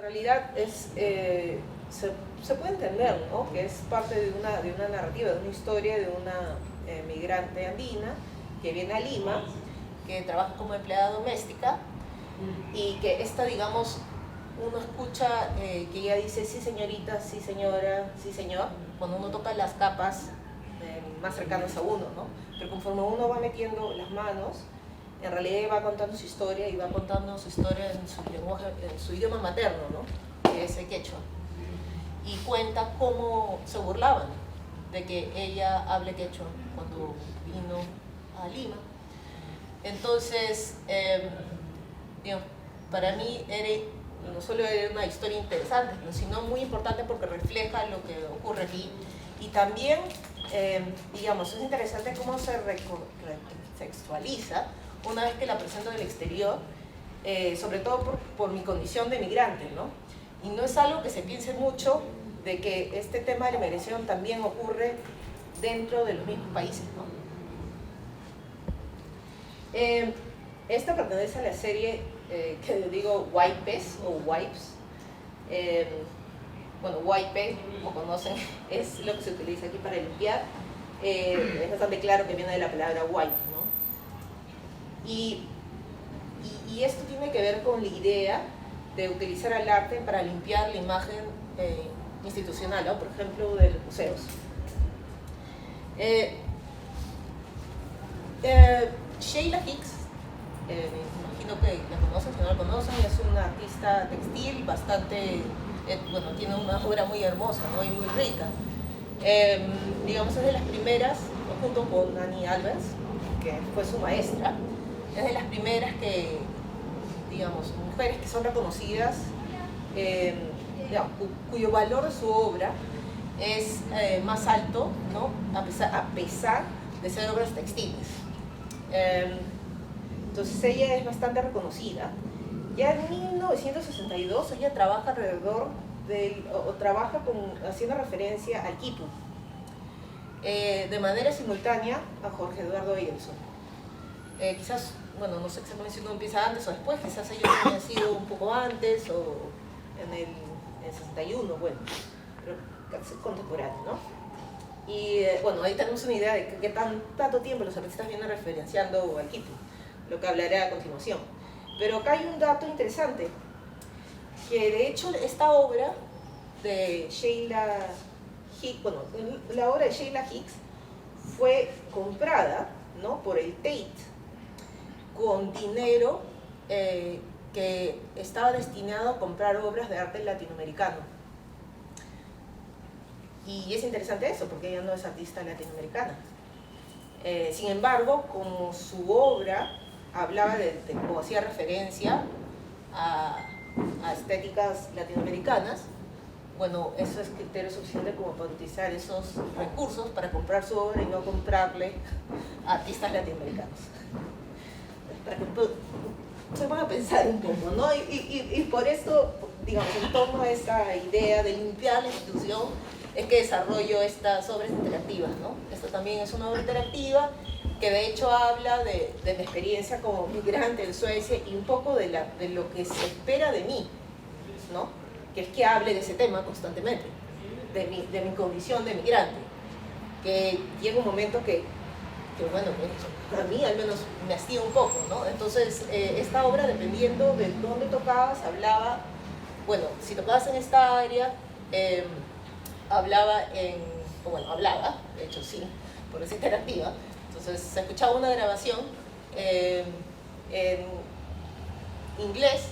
realidad se puede entender, ¿no?, que es parte de una narrativa, de una historia de una migrante andina que viene a Lima, que trabaja como empleada doméstica y que esta, digamos, uno escucha que ella dice sí señorita, sí señora, sí señor, cuando uno toca las capas más cercanas a uno, ¿no? Pero conforme uno va metiendo las manos, en realidad va contando su historia y va contando su historia en su lenguaje, en su idioma materno, ¿no?, que es el quechua. Y cuenta cómo se burlaban de que ella hable quechua cuando vino a Lima. Entonces, digamos, para mí no solo era una historia interesante, sino muy importante porque refleja lo que ocurre aquí. Y también, digamos, es interesante cómo se recontextualiza una vez que la presento del exterior, sobre todo por mi condición de migrante, ¿no? Y no es algo que se piense mucho de que este tema de la migración también ocurre dentro de los mismos países, ¿no? Esta pertenece a la serie que digo Wipes o Wipes. Bueno, wipe, como conocen, es lo que se utiliza aquí para limpiar. Es bastante claro que viene de la palabra wipe, ¿no? Y esto tiene que ver con la idea de utilizar el arte para limpiar la imagen institucional, ¿no?, por ejemplo, de los museos. Sheila Hicks, me imagino que la conocen, si no la conocen, es una artista textil bastante, bueno, tiene una obra muy hermosa, ¿no?, y muy rica. Digamos, es de las primeras, junto con Annie Albers, que fue su maestra, es de las primeras que, digamos, mujeres que son reconocidas, digamos, cuyo valor de su obra es más alto, ¿no?, a pesar de ser obras textiles. Entonces ella es bastante reconocida. Ya en 1962 ella trabaja alrededor haciendo referencia al quipu, de manera simultánea a Jorge Eduardo Eidelson. Quizás, bueno, no sé exactamente si uno empieza antes o después, quizás ellos hayan sido un poco antes o en el 61, bueno, pero casi contemporáneo, ¿no? Y bueno, ahí tenemos una idea de qué tanto tiempo los artistas vienen referenciando al quipu, lo que hablaré a continuación. Pero acá hay un dato interesante, que de hecho esta obra de Sheila Hicks, bueno, la obra de Sheila Hicks fue comprada, ¿no?, por el Tate con dinero que estaba destinado a comprar obras de arte latinoamericano. Y es interesante eso, porque ella no es artista latinoamericana. Sin embargo, como su obra hablaba o hacía referencia a estéticas latinoamericanas, bueno, eso es criterio suficiente como para utilizar esos recursos para comprar su obra y no comprarle a artistas latinoamericanos. Para que se van a pensar un poco, ¿no? Y por esto, digamos, en torno a esta idea de limpiar la institución, es que desarrollo estas obras interactivas, ¿no? Esta también es una obra interactiva que de hecho habla de mi experiencia como migrante en Suecia y un poco de lo que se espera de mí, ¿no?, que es que hable de ese tema constantemente, de mi condición de migrante, que llega un momento que bueno, pues, a mí al menos me hastía un poco, ¿no? Entonces, esta obra, dependiendo de dónde tocabas, hablaba, bueno, si tocabas en esta área, hablaba, de hecho sí, porque es interactiva. Entonces se escuchaba una grabación en inglés,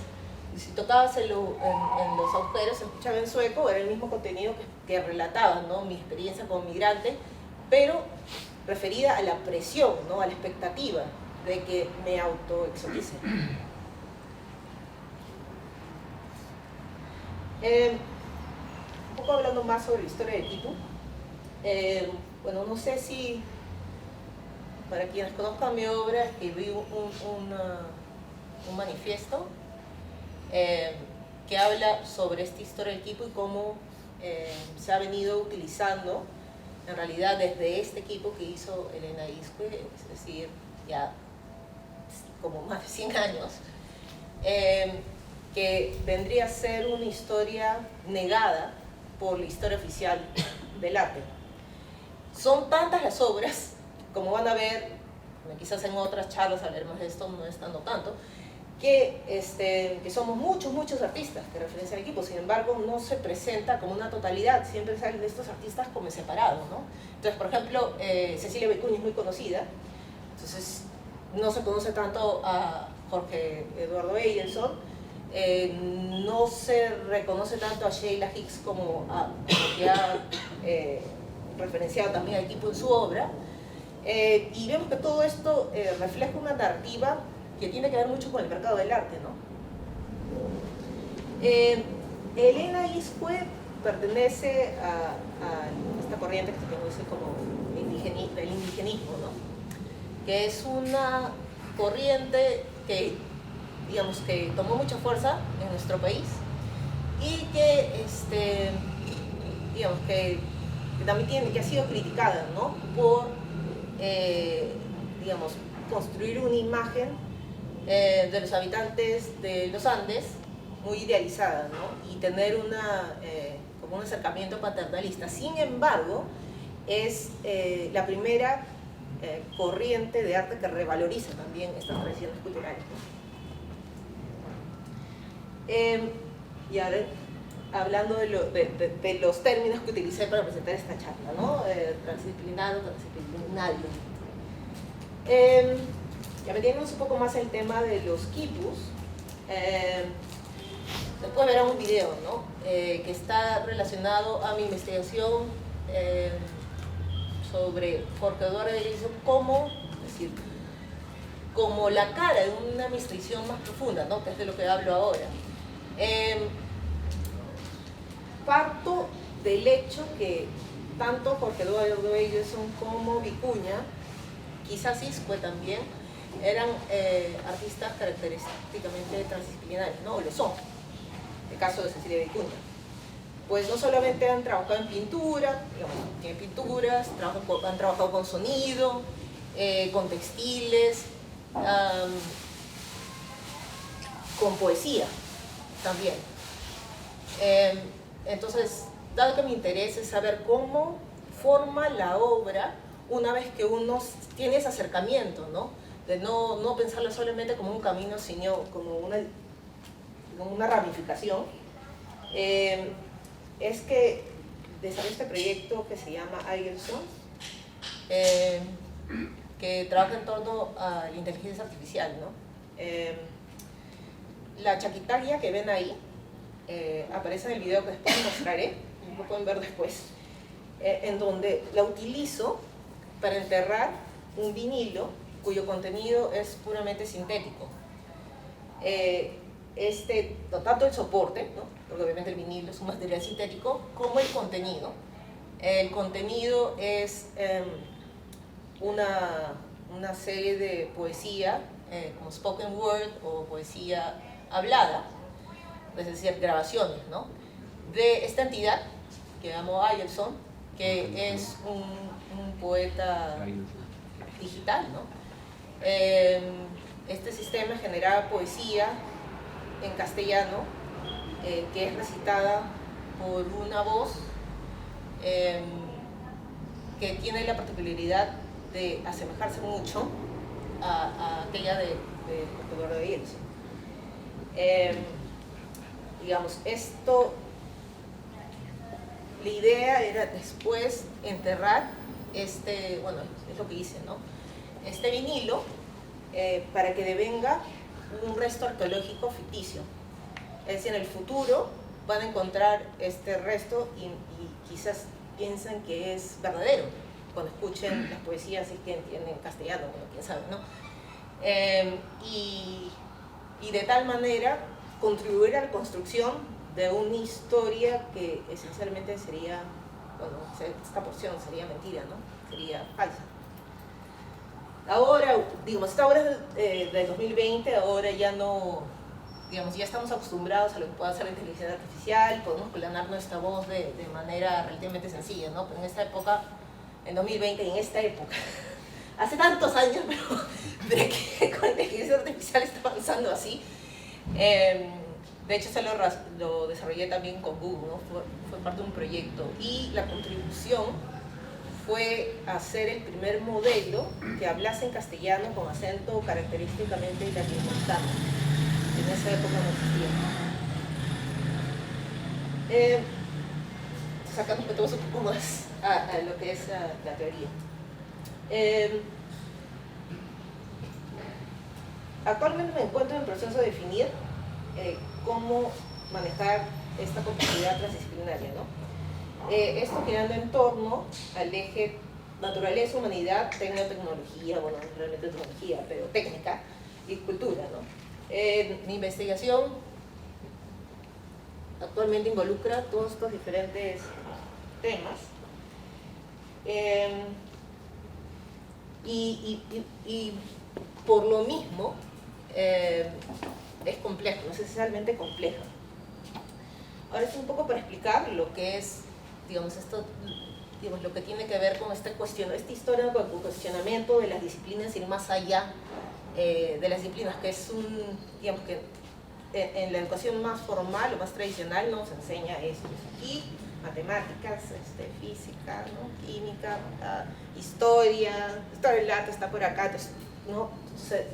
y si tocabas en los agujeros se escuchaba en sueco, era el mismo contenido que relataba, ¿no?, mi experiencia como migrante, pero referida a la presión, ¿no?, a la expectativa de que me autoexotice. Un poco hablando más sobre la historia del quipu. Bueno, no sé si para quienes conozcan mi obra, escribí un manifiesto que habla sobre esta historia del quipu y cómo se ha venido utilizando en realidad desde este quipu que hizo Elena Iscue, es decir, ya como más de 100 años, que vendría a ser una historia negada por la historia oficial del arte. Son tantas las obras, como van a ver, quizás en otras charlas hablaremos de esto, no estando tanto, que somos muchos artistas que referencian al equipo, sin embargo no se presenta como una totalidad, siempre salen de estos artistas como separados, ¿no? Entonces, por ejemplo, Cecilia Vicuña es muy conocida, entonces no se conoce tanto a Jorge Eduardo Eidelson, no se reconoce tanto a Sheila Hicks como que ha referenciado también al equipo en su obra, y vemos que todo esto refleja una narrativa que tiene que ver mucho con el mercado del arte, ¿no? Elena Iscue pertenece a esta corriente que se conoce como el indigenismo, ¿no? Que es una corriente que, digamos, que tomó mucha fuerza en nuestro país y que, digamos, que también que ha sido criticada, ¿no? Por, digamos, construir una imagen de los habitantes de los Andes muy idealizada, ¿no? Y tener como un acercamiento paternalista. Sin embargo, es la primera corriente de arte que revaloriza también estas tradiciones culturales, ¿no? Y ahora, hablando de los términos que utilicé para presentar esta charla, ¿no? Transdisciplinario. Ya metiéndonos un poco más el tema de los quipus, después verán un video, ¿no? Que está relacionado a mi investigación sobre Jorge Eduardo Eidelson como la cara de una investigación más profunda, ¿no? Que es de lo que hablo ahora. Parto del hecho que tanto Jorge Eduardo Eidelson como Vicuña, quizás Iscue también, eran artistas característicamente transdisciplinarios, ¿no? O lo son. El caso de Cecilia Vicuña. Pues no solamente han trabajado en pintura, digamos, tienen pinturas, han trabajado con sonido, con textiles, con poesía también. Entonces, dado que mi interés es saber cómo forma la obra una vez que uno tiene ese acercamiento, ¿no? De no pensarlo solamente como un camino, sino como una ramificación, es que desarrollé este proyecto que se llama Eidelson, que trabaja en torno a la inteligencia artificial, ¿no? La chaquitaria que ven ahí aparece en el video que después mostraré, lo pueden ver después, en donde la utilizo para enterrar un vinilo cuyo contenido es puramente sintético. Tanto el soporte, ¿no? Porque obviamente el vinilo es un material sintético, como el contenido. El contenido es una serie de poesía, como spoken word o poesía hablada, es decir, grabaciones, ¿no? De esta entidad que llamo Eidelson, que es un poeta digital, ¿no? Este sistema generaba poesía en castellano que es recitada por una voz que tiene la particularidad de asemejarse mucho a aquella de Jorge Eduardo Eidelson. Digamos, la idea era después enterrar bueno, es lo que hice, ¿no? Este vinilo para que devenga un resto arqueológico ficticio. Es decir, en el futuro van a encontrar este resto y quizás piensan que es verdadero cuando escuchen las poesías, si es que entienden castellano, bueno, quién sabe, ¿no? Y de tal manera contribuir a la construcción de una historia que esencialmente sería, bueno, esta porción sería mentira, ¿no? Sería falsa. Ahora, digamos, esta obra es del 2020, ahora ya no, digamos, ya estamos acostumbrados a lo que puede hacer la inteligencia artificial, podemos clonar nuestra voz de manera relativamente sencilla, ¿no? Pero en esta época, en 2020, en esta época, hace tantos años, pero que con la inteligencia artificial está avanzando así, De hecho, lo desarrollé también con Google, ¿no? Fue parte de un proyecto. Y la contribución fue hacer el primer modelo que hablase en castellano con acento característicamente latinoamericano. En esa época no existía. Acá nos metemos un poco más a lo que es la teoría. Actualmente me encuentro en el proceso de definir cómo manejar esta complejidad transdisciplinaria, ¿no? Esto girando en torno al eje naturaleza, humanidad, tecnología, bueno, no realmente tecnología, pero técnica y cultura, ¿no? Mi investigación actualmente involucra todos estos diferentes temas y por lo mismo es complejo, no es esencialmente compleja. Ahora es un poco para explicar lo que es, digamos, lo que tiene que ver con esta historia con el cuestionamiento de las disciplinas, ir más allá de las disciplinas, que es digamos que en la educación más formal o más tradicional nos enseña esto. Aquí, matemáticas, física, ¿no? Química, historia del dato está por acá, entonces, ¿no?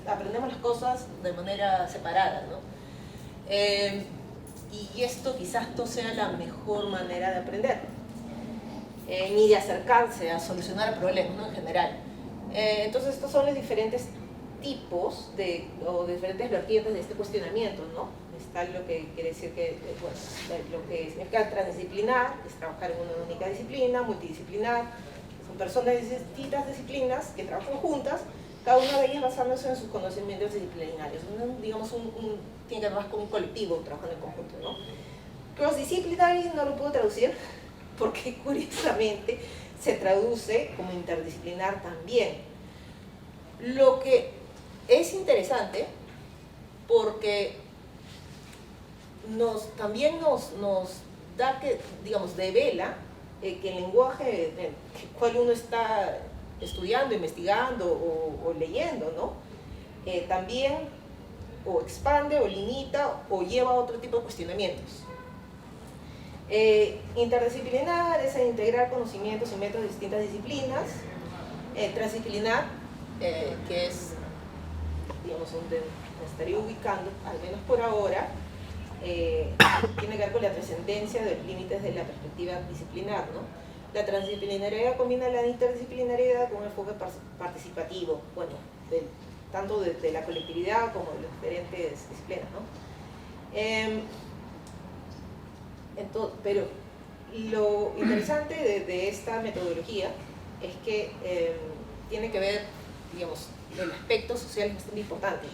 Aprendemos las cosas de manera separada, ¿no? Y esto quizás no sea la mejor manera de aprender, ni de acercarse a solucionar problemas, ¿no? En general. Entonces estos son los diferentes tipos o diferentes vertientes de este cuestionamiento, ¿no? Está lo que quiere decir que, bueno, lo que significa transdisciplinar, es trabajar en una única disciplina, multidisciplinar, son personas de distintas disciplinas que trabajan juntas, cada una de ellas basándose en sus conocimientos disciplinarios. Digamos, tiene que ver más con un colectivo trabajando en conjunto, ¿no? Cross-disciplinary no lo puedo traducir porque curiosamente se traduce como interdisciplinar también. Lo que es interesante porque también nos da que, digamos, devela que el lenguaje en el cual uno está estudiando, investigando o leyendo, ¿no? También o expande o limita o lleva a otro tipo de cuestionamientos. Interdisciplinar es integrar conocimientos y métodos de distintas disciplinas. Transdisciplinar, que es, digamos, donde me estaría ubicando, al menos por ahora, tiene que ver con la trascendencia de los límites de la perspectiva disciplinar, ¿no? La transdisciplinariedad combina la interdisciplinariedad con un enfoque participativo, bueno, tanto de la colectividad como de las diferentes disciplinas, ¿no? Pero lo interesante de esta metodología es que tiene que ver, digamos, el aspecto social es bastante importante.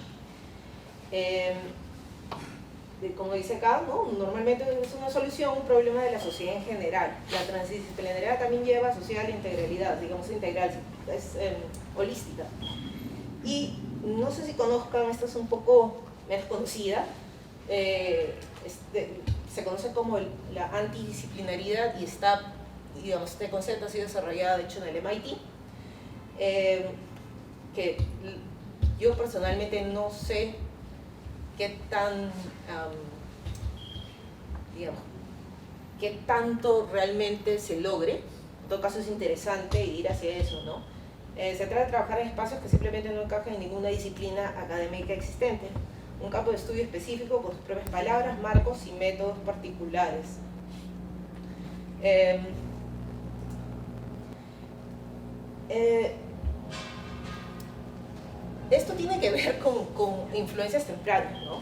Como dice acá, ¿no? Normalmente es una solución, un problema de la sociedad en general. La transdisciplinariedad también lleva asociada a la integralidad, digamos integral, es holística. Y no sé si conozcan, esta es un poco menos conocida, se conoce como la antidisciplinaridad y está, digamos, este concepto ha sido desarrollado de hecho en el MIT, que yo personalmente no sé qué digamos, qué tanto realmente se logre. En todo caso es interesante ir hacia eso, ¿no? Se trata de trabajar en espacios que simplemente no encajan en ninguna disciplina académica existente, un campo de estudio específico con sus propias palabras, marcos y métodos particulares. Esto tiene que ver con influencias tempranas, ¿no?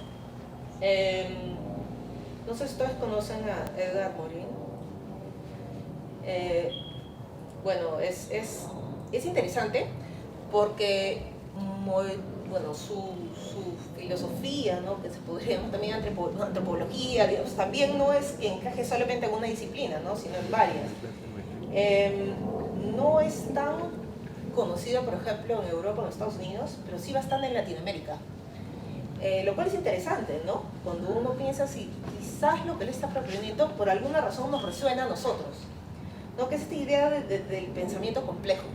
No sé si ustedes conocen a Edgar Morin. Bueno, es interesante porque bueno, su filosofía, ¿no? Que se podría llamar también antropología, digamos, también no es que encaje solamente en una disciplina, ¿no? Sino en varias. No es tan conocida, por ejemplo, en Europa o en Estados Unidos, pero sí bastante en Latinoamérica. Lo cual es interesante, ¿no? Cuando uno piensa si quizás lo que él está proponiendo por alguna razón nos resuena a nosotros, ¿no? Que es esta idea del pensamiento complejo.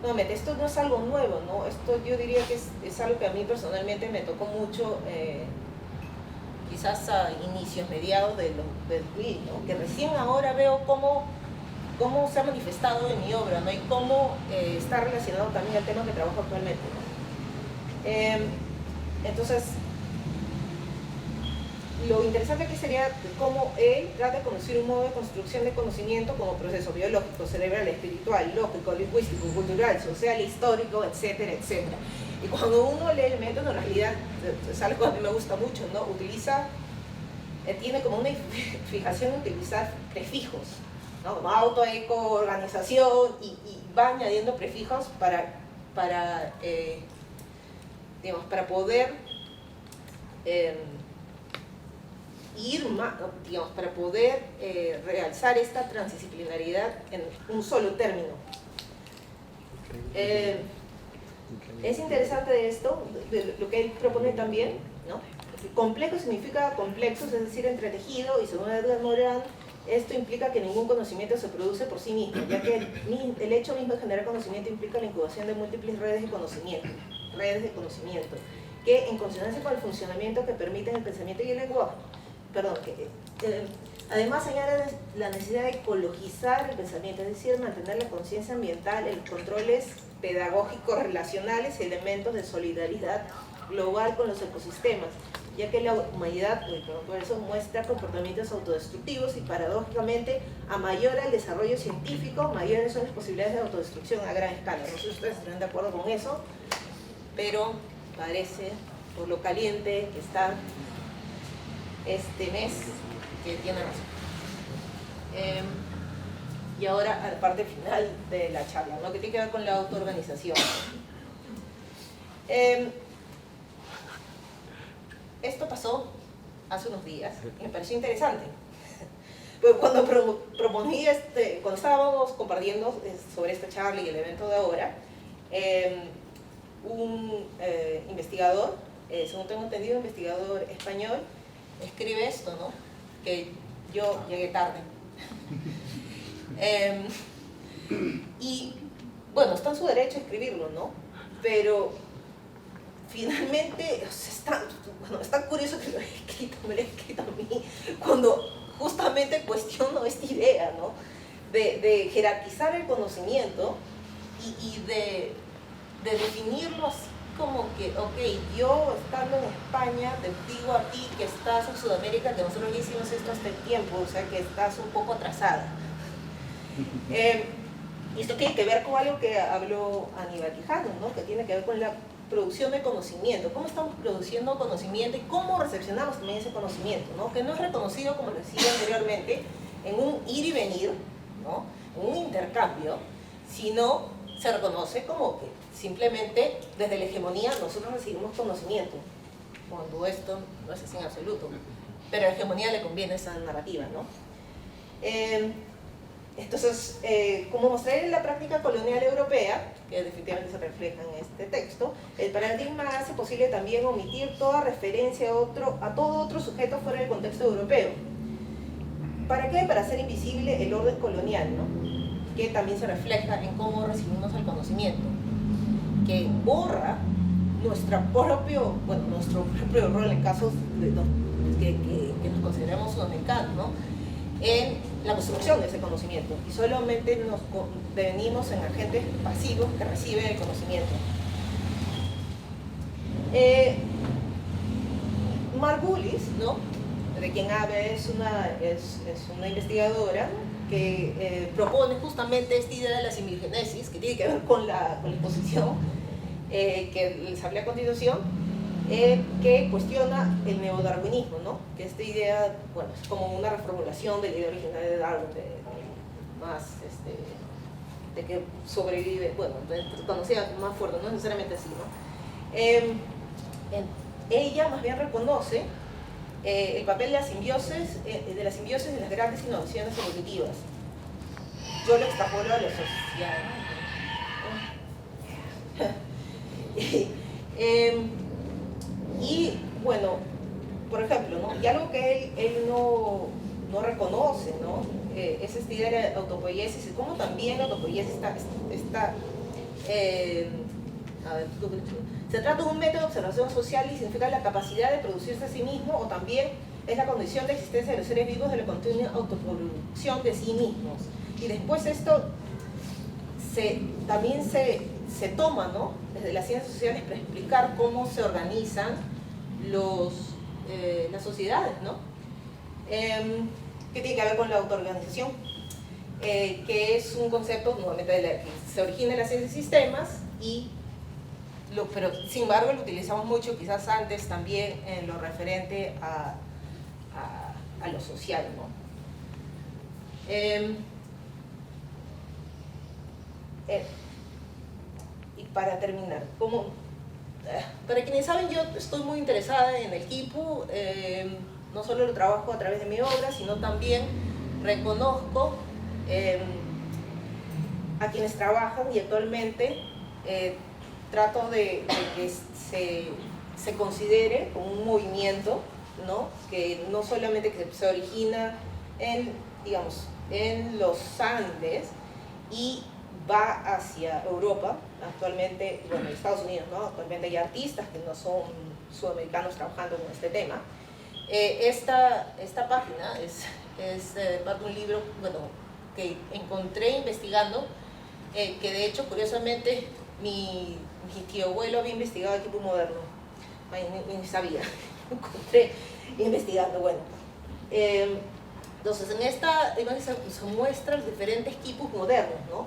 Nuevamente, esto no es algo nuevo, ¿no? Esto yo diría que es algo que a mí personalmente me tocó mucho quizás a inicios, mediados del 2000, ¿no? Que recién ahora veo cómo se ha manifestado en mi obra, ¿no? Y cómo está relacionado también al tema que trabajo actualmente, ¿no? Entonces, lo interesante aquí sería cómo él trata de conducir un modo de construcción de conocimiento como proceso biológico, cerebral, espiritual, lógico, lingüístico, cultural, social, histórico, etcétera, etcétera. Y cuando uno lee el método, en realidad, es algo que a mí me gusta mucho, ¿no? Tiene como una fijación en utilizar prefijos, ¿no? Como auto, eco, organización, y va añadiendo prefijos para poder ir más, digamos, para poder realzar esta transdisciplinaridad en un solo término. Es interesante de esto, de lo que él propone también, ¿no? Complejo significa complexos, es decir, entretejido, y según Edgar Morin, esto implica que ningún conocimiento se produce por sí mismo, ya que el hecho mismo de generar conocimiento implica la incubación de múltiples redes de conocimiento, que en consonancia con el funcionamiento que permiten el pensamiento y el lenguaje, además añade la necesidad de ecologizar el pensamiento, es decir, mantener la conciencia ambiental, los controles pedagógicos relacionales y elementos de solidaridad global con los ecosistemas, ya que la humanidad, por eso, muestra comportamientos autodestructivos y paradójicamente, a mayor el desarrollo científico, mayores son las posibilidades de autodestrucción a gran escala. No sé si ustedes están de acuerdo con eso, pero parece, por lo caliente que está este mes, que tiene razón. Y ahora a la parte final de la charla, ¿no? Que tiene que ver con la autoorganización. Esto pasó hace unos días y me pareció interesante. Pero cuando proponí, cuando estábamos compartiendo sobre esta charla y el evento de ahora, un investigador, según tengo entendido, un investigador español, escribe esto, ¿no? Que yo llegué tarde. Y bueno, está en su derecho a escribirlo, ¿no? Pero finalmente, es tan curioso que me lo he escrito a mí, cuando justamente cuestiono esta idea, ¿no? De jerarquizar el conocimiento y de definirlo así como que, ok, yo estando en España, te digo a ti que estás en Sudamérica, que nosotros ya hicimos esto hasta el tiempo, o sea que estás un poco atrasada. Y esto tiene que ver con algo que habló Aníbal Quijano, ¿no? Que tiene que ver con la producción de conocimiento, cómo estamos produciendo conocimiento y cómo recepcionamos también ese conocimiento, ¿no? Que no es reconocido, como les decía anteriormente, en un ir y venir, ¿no? En un intercambio, sino se reconoce como que simplemente desde la hegemonía nosotros recibimos conocimiento, cuando esto no es así en absoluto, pero a la hegemonía le conviene esa narrativa, ¿no? Entonces, como mostraré en la práctica colonial europea, que definitivamente se refleja en este texto, el paradigma hace posible también omitir toda referencia a todo otro sujeto fuera del contexto europeo. ¿Para qué? Para hacer invisible el orden colonial, ¿no? Que también se refleja en cómo recibimos el conocimiento, que borra nuestro propio rol en casos que nos consideramos sudamericanos, ¿no? En la construcción de ese conocimiento, y solamente nos devenimos en agentes pasivos que reciben el conocimiento. Margulis, ¿no? De quien habla, es una investigadora que propone justamente esta idea de la similgenesis, que tiene que ver con la imposición, que les hablé a continuación, que cuestiona el neodarwinismo, ¿no? Que esta idea, bueno, es como una reformulación de la idea original de Darwin, de que sobrevive, bueno, cuando sea más fuerte, no necesariamente así, ¿no? Ella más bien reconoce el papel de la simbiosis en las grandes innovaciones evolutivas. Yo lo extrapolo a lo social. Y bueno, por ejemplo, ¿no? Y algo que él no reconoce, ¿no? Es esta idea de autopoiesis, y cómo también la autopoiesis se Se trata de un método de observación social y significa la capacidad de producirse a sí mismo, o también es la condición de existencia de los seres vivos de la continua autoproducción de sí mismos. Y después esto también se toma, ¿no?, desde las ciencias sociales para explicar cómo se organizan las sociedades, ¿no? Que tiene que ver con la autoorganización, que es un concepto nuevamente que se origina en las ciencias de sistemas, pero sin embargo lo utilizamos mucho quizás antes también en lo referente a lo social, ¿no? Y para terminar, para quienes saben, yo estoy muy interesada en el quipu, no solo lo trabajo a través de mi obra, sino también reconozco a quienes trabajan, y actualmente trato de que se considere como un movimiento, ¿no?, que no solamente que se origina digamos, en los Andes y va hacia Europa. Actualmente, bueno, en Estados Unidos, ¿no?, actualmente hay artistas que no son sudamericanos trabajando con este tema. Esta página es parte de un libro, bueno, que encontré investigando, que de hecho, curiosamente, mi tío abuelo había investigado el quipu moderno. Ay, ni sabía, encontré investigando, bueno. Entonces, en esta imagen se muestran los diferentes quipus modernos, ¿no?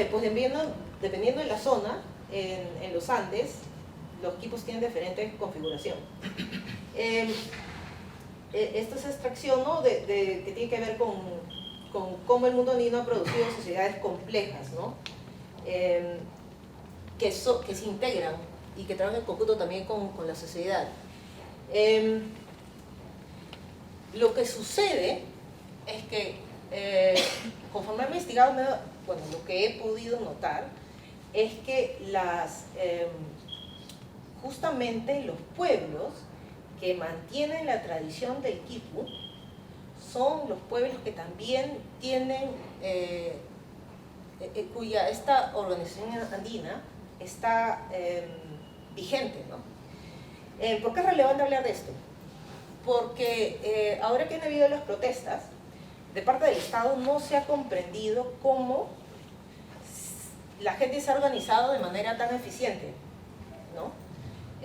Pues dependiendo de la zona, en los Andes, los quipus tienen diferente configuración. Esta es extracción, ¿no?, que tiene que ver con cómo el mundo andino ha producido sociedades complejas, ¿no?, que se integran y que trabajan en conjunto también con la sociedad. Lo que sucede es que, conforme he investigado, bueno, lo que he podido notar es que justamente los pueblos que mantienen la tradición del quipu son los pueblos que también tienen, cuya esta organización andina está vigente, ¿no? ¿Por qué es relevante hablar de esto? Porque ahora que han habido las protestas, de parte del Estado no se ha comprendido cómo la gente se ha organizado de manera tan eficiente, ¿no?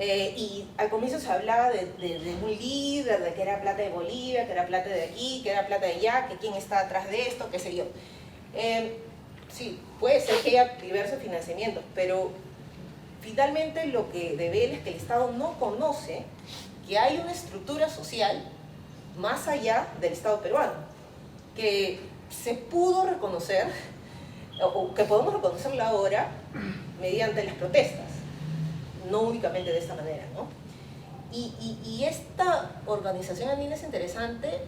Y al comienzo se hablaba de un líder, de que era plata de Bolivia, que era plata de aquí, que era plata de allá, que quién está atrás de esto, qué sé yo. Sí, puede ser que haya diversos financiamientos, pero finalmente lo que devela es que el Estado no conoce que hay una estructura social más allá del Estado peruano, que se pudo reconocer, o que podemos reconocerlo ahora mediante las protestas, no únicamente de esta manera, ¿no? Y esta organización andina es interesante,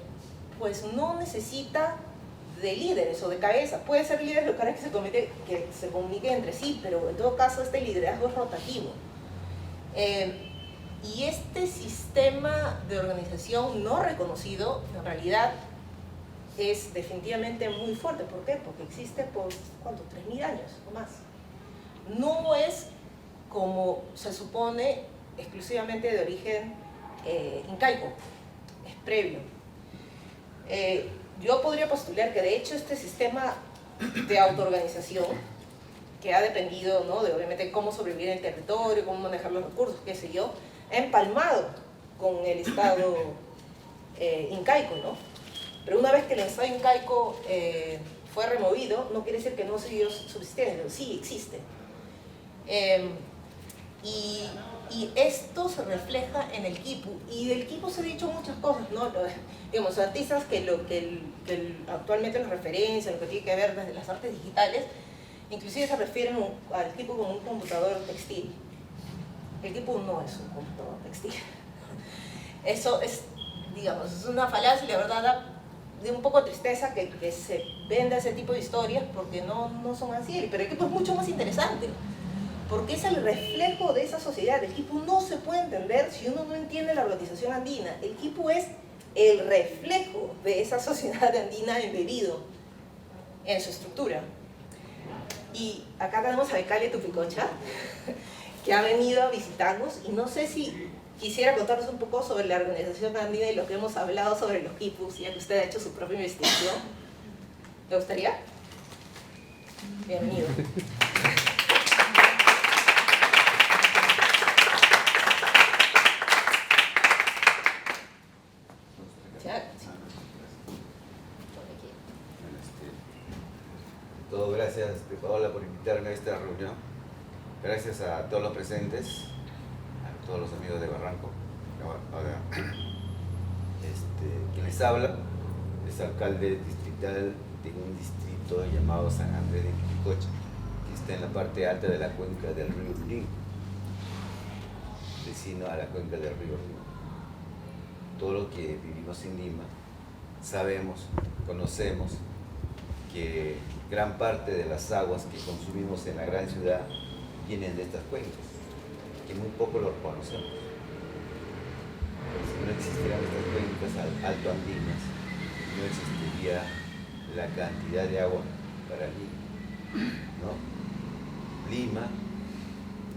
pues no necesita de líderes o de cabezas. Puede ser líderes locales que se comuniquen entre sí, pero en todo caso este liderazgo es rotativo. Y este sistema de organización no reconocido, en realidad, es definitivamente muy fuerte. ¿Por qué? Porque existe por, ¿cuánto? 3.000 años o más. No es, como se supone, exclusivamente de origen incaico, es previo. Yo podría postular que de hecho este sistema de autoorganización, que ha dependido, ¿no?, de obviamente cómo sobrevivir en el territorio, cómo manejar los recursos, qué sé yo, ha empalmado con el Estado incaico, ¿no? Pero una vez que el Estado incaico fue removido, no quiere decir que no siguió subsistiendo, sí existe. Y esto se refleja en el quipu, y del quipu se han dicho muchas cosas, ¿no? Digamos, artistas que actualmente los referencian, lo que tiene que ver desde las artes digitales, inclusive se refieren al quipu como un computador textil. El quipu no es un computador textil. Eso es, digamos, es una falacia, y la verdad da de un poco tristeza que se venda ese tipo de historias, porque no son así. Pero el quipu es mucho más interesante, porque es el reflejo de esa sociedad. El quipu no se puede entender si uno no entiende la organización andina. El quipu es el reflejo de esa sociedad andina embebido en su estructura. Y acá tenemos a Becalia Tupicocha, que ha venido a visitarnos, y no sé si quisiera contarnos un poco sobre la organización andina y lo que hemos hablado sobre los quipus, ya que usted ha hecho su propia investigación. ¿Le gustaría? Bienvenido. Todo gracias, Paola, por invitarme a esta reunión. Gracias a todos los presentes, a todos los amigos de Barranco. Ahora, quien les habla es alcalde distrital de un distrito llamado San Andrés de Quiricocha, que está en la parte alta de la cuenca del río Lurín, vecino a la cuenca del río Río. Todo lo que vivimos en Lima sabemos, conocemos que gran parte de las aguas que consumimos en la gran ciudad vienen de estas cuencas, que muy poco lo conocemos. Si no existieran estas cuencas altoandinas, no existiría la cantidad de agua para Lima, ¿no? Lima,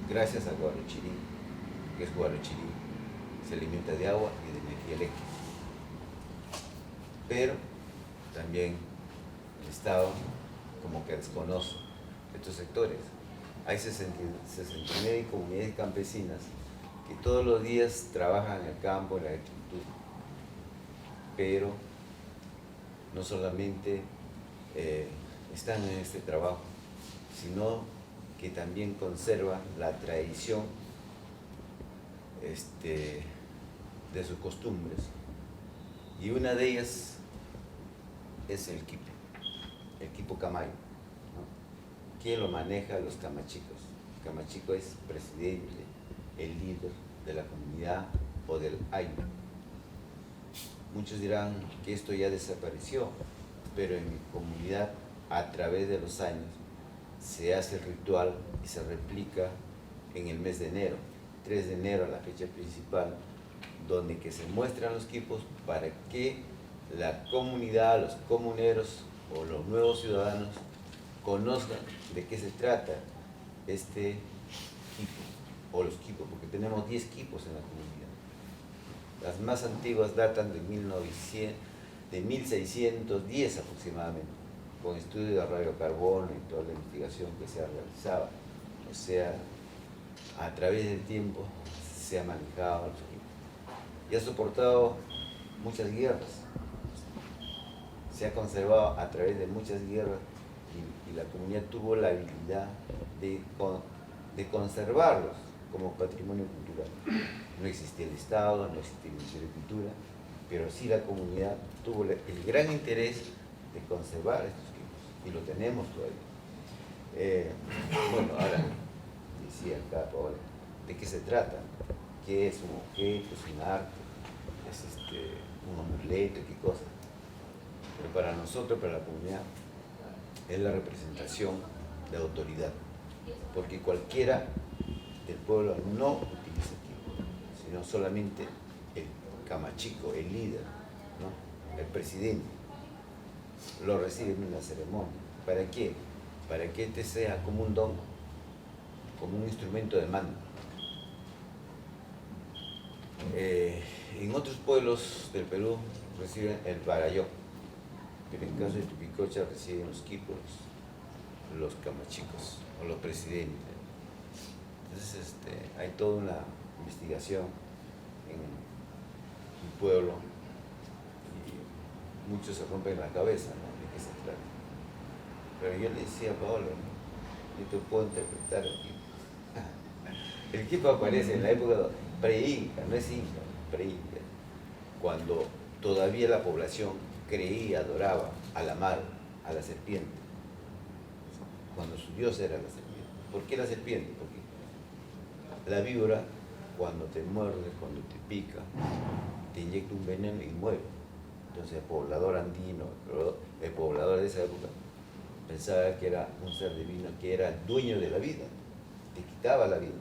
gracias a Guarochirí, que es Guarochirí, se alimenta de agua y de energía eléctrica. Pero también el Estado como que desconoce estos sectores. Hay 69 comunidades campesinas que todos los días trabajan en el campo, en la agricultura, pero no solamente están en este trabajo, sino que también conservan la tradición de sus costumbres, y una de ellas es el quipo camayo, ¿no? ¿Quién lo maneja? Los camachicos. El camachico es presidente, el líder de la comunidad o del aymara. Muchos dirán que esto ya desapareció, pero en mi comunidad, a través de los años, se hace el ritual y se replica en el mes de enero, 3 de enero, la fecha principal, donde que se muestran los quipos para que la comunidad, los comuneros o los nuevos ciudadanos conozcan de qué se trata este quipo o los quipos, porque tenemos 10 quipos en la comunidad. Las más antiguas datan de 1610 aproximadamente, con estudios de radiocarbono y toda la investigación que se ha realizado. O sea, a través del tiempo se ha manejado los quipos y ha soportado muchas guerras. Se ha conservado a través de muchas guerras y la comunidad tuvo la habilidad de conservarlos como patrimonio cultural. No existía el Estado, no existía el Ministerio de Cultura, pero sí la comunidad tuvo el gran interés de conservar estos quipos y lo tenemos todavía. Bueno, ahora decía acá Paola, ¿de qué se trata? ¿Qué es un objeto? ¿Es un arte? ¿Es un amuleto? ¿Qué cosa? Pero para nosotros, para la comunidad, es la representación de autoridad, porque cualquiera del pueblo no utiliza equipo, sino solamente el camachico, el líder, ¿no? El presidente, lo recibe en una ceremonia. ¿Para qué? Para que este sea como un don, como un instrumento de mando. En otros pueblos del Perú reciben el barayó, pero en caso de Tupicocha reciben los quipos, los camachicos o los presidentes. Entonces hay toda una investigación en el pueblo y muchos se rompen la cabeza, ¿no? De qué se trata. Pero yo le decía a Paola, ¿no? Yo te puedo interpretar el quipo. El quipo aparece en la época pre-inca, no es inca, pre-inca, cuando todavía la población creía, adoraba a la mar, a la serpiente, cuando su dios era la serpiente. ¿Por qué la serpiente? Porque la víbora, cuando te muerde, cuando te pica, te inyecta un veneno y muere. Entonces el poblador andino, el poblador de esa época, pensaba que era un ser divino, que era el dueño de la vida, te quitaba la vida,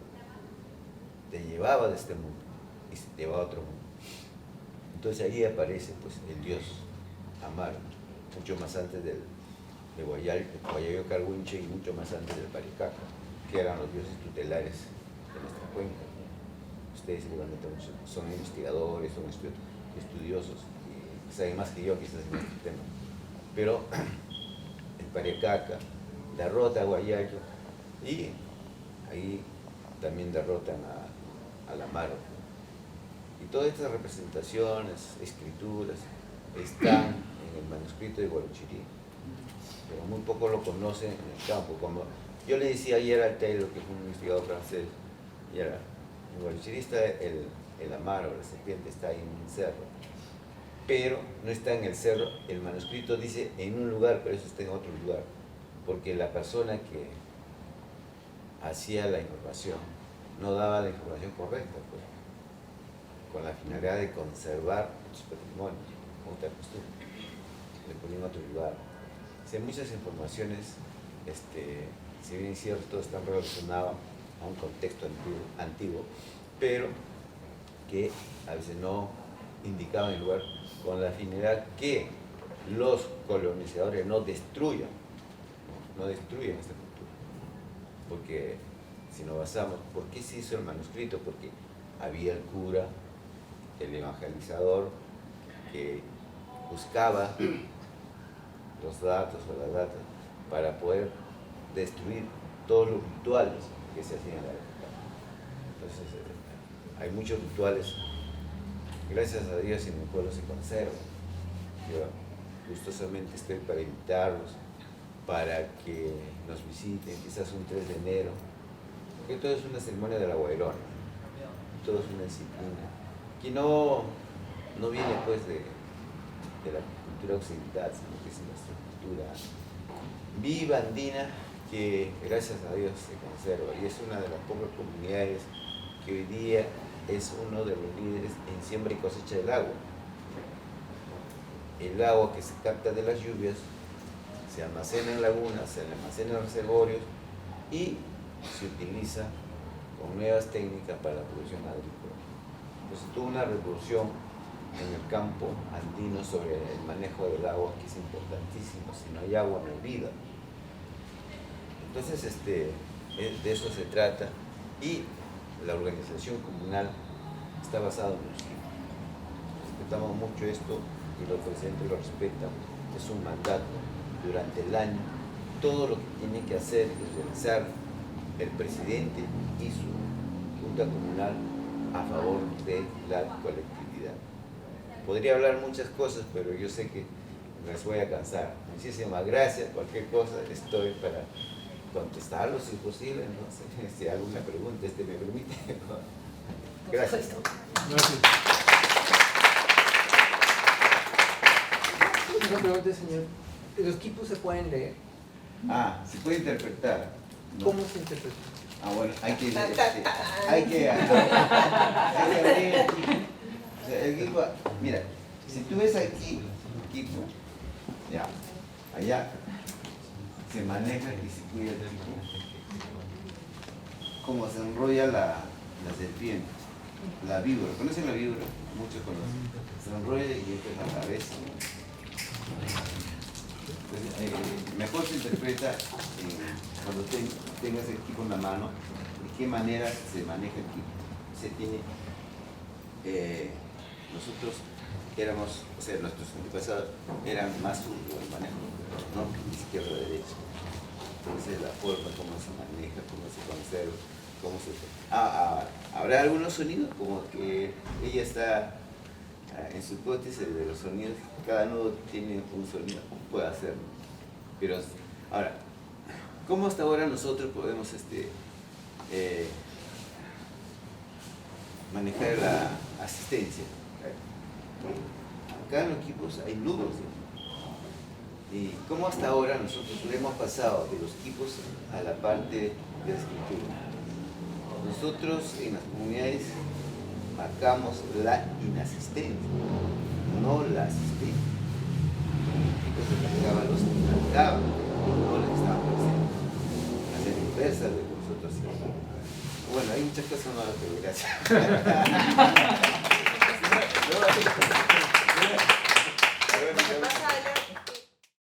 te llevaba de este mundo y se te llevaba a otro mundo. Entonces ahí aparece pues el dios Amar, mucho más antes de Guayayo Carhuinche y mucho más antes del Paricaca, que eran los dioses tutelares cuenta, ¿no? Ustedes igualmente son investigadores, son estudiosos, y saben más que yo quizás en este tema. Pero el Pariacaca derrota a Huayayo y ahí también derrotan a la Amaro. Y todas estas representaciones, escrituras, están en el manuscrito de Guarochirí, pero muy poco lo conocen en el campo. Como yo le decía ayer al Taylor, que fue un investigador francés, y era, en Guarochirí está el Amaro, la serpiente está ahí en un cerro, pero no está en el cerro. El manuscrito dice en un lugar, pero eso está en otro lugar, porque la persona que hacía la información no daba la información correcta, pues, con la finalidad de conservar sus patrimonios, como te acostumbras, le ponía en otro lugar. O sea, muchas informaciones, si bien es cierto, están relacionadas a un contexto antiguo, pero que a veces no indicaban el lugar, con la finalidad que los colonizadores no destruyan esta cultura. Porque si nos basamos, ¿por qué se hizo el manuscrito? Porque había el cura, el evangelizador, que buscaba los datos o las datas para poder destruir todos los rituales que se hacían en la época. Entonces, hay muchos rituales, gracias a Dios, en mi pueblo se conservan. Yo gustosamente estoy para invitarlos, para que nos visiten, quizás un 3 de enero, porque todo es una ceremonia de la Guairona, todo es una disciplina, que no viene pues de la cultura occidental, sino que es nuestra cultura viva, andina, que gracias a Dios se conserva, y es una de las pocas comunidades que hoy día es uno de los líderes en siembra y cosecha del agua. El agua que se capta de las lluvias se almacena en lagunas, se almacena en reservorios y se utiliza con nuevas técnicas para la producción agrícola. Entonces tuvo una revolución en el campo andino sobre el manejo del agua, que es importantísimo. Si no hay agua, no hay vida. Entonces, de eso se trata, y la organización comunal está basada en los equipos. Respetamos mucho esto y los presidentes lo respetan. Es un mandato durante el año. Todo lo que tiene que hacer es realizar el presidente y su junta comunal a favor de la colectividad. Podría hablar muchas cosas, pero yo sé que les voy a cansar. Muchísimas gracias. Cualquier cosa estoy para contestarlo, si es posible. No sé si hay alguna pregunta, me permite. Gracias. Gracias. Una pregunta, señor. ¿Los quipus se pueden leer? Se puede interpretar, ¿no? ¿Cómo se interpreta? Bueno, hay que abrir el quipu. O sea, el quipu, mira, si tú ves aquí quipu, ya, allá se maneja y se cuida el quipu, como se enrolla la serpiente, la víbora. ¿Conocen la víbora? Muchos conocen. Se enrolla y esta es la cabeza. Entonces, mejor se interpreta cuando tengas el equipo en la mano, de qué manera se maneja el equipo. Se tiene, nosotros éramos, o sea, nuestros antepasados eran más zurdos el manejo, no izquierda o derecha. Entonces la forma, cómo se maneja, cómo se conserva, cómo se... habrá algunos sonidos, como que ella está en su hipótesis de los sonidos, cada nudo tiene un sonido, puede hacerlo. Pero ahora, ¿cómo hasta ahora nosotros podemos manejar la asistencia? Acá en los equipos hay nudos, ¿sí? Y cómo hasta ahora nosotros hemos pasado de los equipos a la parte de la escritura. Nosotros en las comunidades marcamos la inasistencia, no la asistencia. Los chicos se marcaban los que marcaban, no los que estaban presentes. Hacer inversa de lo que nosotros hacemos. Bueno, hay muchas cosas más, pero gracias.